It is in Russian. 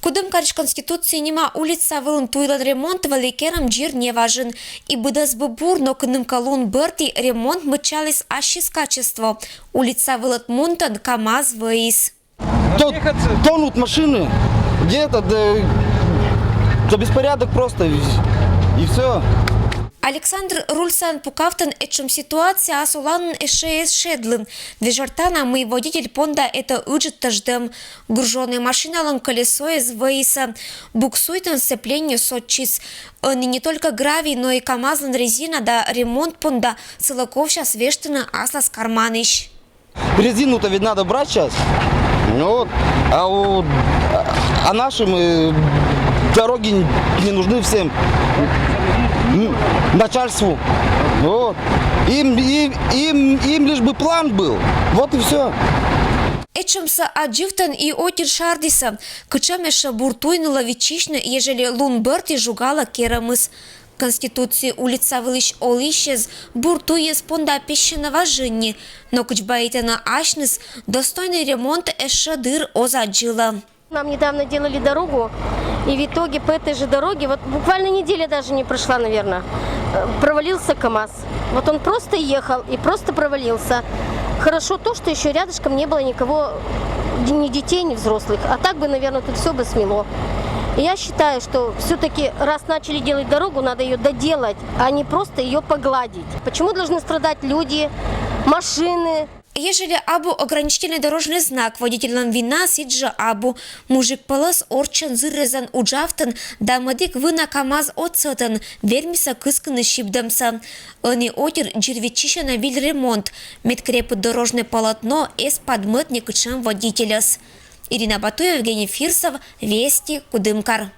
Кудымкарыш Конституции нема улица вылын туйлан ремонт великерам джир не важен. И быдас бур, но кынымкалун бырти ремонт мычалис ашис качество. Улица вылот мунтан КамАЗ выис. Тонут машины, где-то, да беспорядок просто, и все. Александр Рульсан пукавтан этим ситуация асулан эшеес шедлын. Движартана мы водитель понда это уджит таждем. Груженная машина лан колесо из выиса. Буксуйтан сцеплению сотчис. Не только гравий, но и КамАЗ резина да ремонт понда целоковща свештана аслас карманыш. Резину-то ведь надо брать сейчас. Вот. А нашим дороги не нужны всем. Начальству. Вот. Им лишь бы план был. Вот и все. Ечемса адживтан и отир шардиса. Кычамеша буртуйнула вичишна, ежели лунберти жугала керамыс. Конституции улица вылыш олищез буртуез понда пещеного жинни. Но кучбаитана ашныс достойный ремонт эшадыр озаджила. Нам недавно делали дорогу, и в итоге по этой же дороге, вот буквально неделя даже не прошла, наверное, провалился КамАЗ. Вот он просто ехал и просто провалился. Хорошо то, что еще рядышком не было никого, ни детей, ни взрослых. А так бы, наверное, тут все бы смело. И я считаю, что все-таки, раз начали делать дорогу, надо ее доделать, а не просто ее погладить. Почему должны страдать люди, машины? Ежели абу ограничительный дорожный знак водителям вина сиджа абу мужик полос орчан зыррезан уджавтан да мадик вына КамАЗ отсотан вермиса кысканы шибдамса. Они отир джирвичиша на виль ремонт медкрепы дорожное полотно эс подмытник чем водителяс. Ирина Батуева, Евгений Фирсов, Вести, Кудымкар.